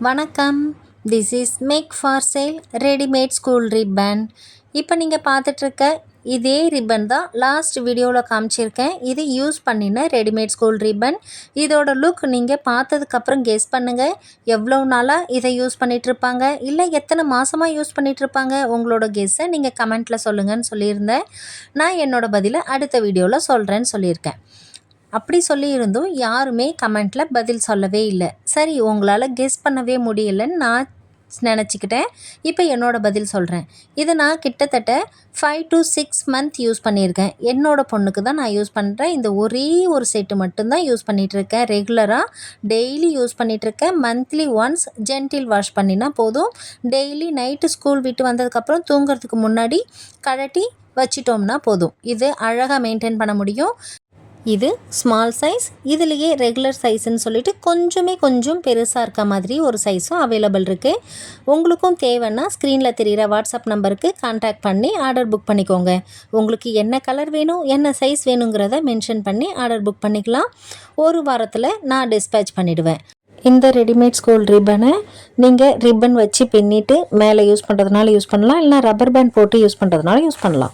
வணக்கம். This is make for sale readymade school ribbon. இப்போ நீங்கள் பார்த்துட்ருக்க இதே ரிப்பன் தான் லாஸ்ட் வீடியோவில் காமிச்சிருக்கேன். இது யூஸ் பண்ணின ரெடிமேட் ஸ்கூல் ரிப்பன். இதோட லுக் நீங்கள் பார்த்ததுக்கப்புறம் கெஸ் பண்ணுங்கள். எவ்வளோ நாளாக இதை யூஸ் பண்ணிகிட்ருப்பாங்க, இல்லை எத்தனை மாதமாக யூஸ் பண்ணிகிட்ருப்பாங்க, உங்களோட கெஸ்ஸை நீங்கள் கமெண்ட்டில் சொல்லுங்கன்னு சொல்லியிருந்தேன். நான் என்னோடய பதிலை அடுத்த வீடியோவில் சொல்கிறேன்னு சொல்லியிருக்கேன். அப்படி சொல்லியிருந்தும் யாருமே கமெண்ட்டில் பதில் சொல்லவே இல்லை. சரி, உங்களால் கெஸ் பண்ணவே முடியலைன்னு நான் நினச்சிக்கிட்டேன். இப்போ என்னோடய பதில் சொல்கிறேன். இது நான் கிட்டத்தட்ட 5 to 6 மந்த் யூஸ் பண்ணியிருக்கேன். என்னோடய பொண்ணுக்கு தான் நான் யூஸ் பண்ணுறேன். இந்த ஒரே ஒரு செட்டு மட்டும்தான் யூஸ் பண்ணிகிட்ருக்கேன். ரெகுலராக டெய்லி யூஸ் பண்ணிகிட்ருக்கேன். மந்த்லி ஒன்ஸ் ஜென்டில் வாஷ் பண்ணினா போதும். டெய்லி நைட்டு ஸ்கூல் விட்டு வந்ததுக்கப்புறம் தூங்குறதுக்கு முன்னாடி கழட்டி வச்சிட்டோம்னா போதும். இது அழகாக மெயின்டைன் பண்ண முடியும். இது ஸ்மால் சைஸ். இதுலேயே ரெகுலர் சைஸ்ன்னு சொல்லிட்டு கொஞ்சம் பெருசாக இருக்க மாதிரி ஒரு சைஸும் அவைலபிள் இருக்குது. உங்களுக்கும் தேவைன்னா ஸ்க்ரீனில் தெரிகிற வாட்ஸ்அப் நம்பருக்கு கான்டாக்ட் பண்ணி ஆர்டர் புக் பண்ணிக்கோங்க. உங்களுக்கு என்ன கலர் வேணும், என்ன சைஸ் வேணுங்கிறத மென்ஷன் பண்ணி ஆர்டர் புக் பண்ணிக்கலாம். ஒரு வாரத்தில் நான் டிஸ்பேச் பண்ணிவிடுவேன். இந்த ரெடிமேட் ஸ்கூல் ரிப்பனை நீங்கள் ரிப்பன் வச்சு பின்னிட்டு மேலே யூஸ் பண்ணுறதுனால யூஸ் பண்ணலாம், இல்லைனா ரப்பர் பேண்ட் போட்டு யூஸ் பண்ணுறதுனால யூஸ் பண்ணலாம்.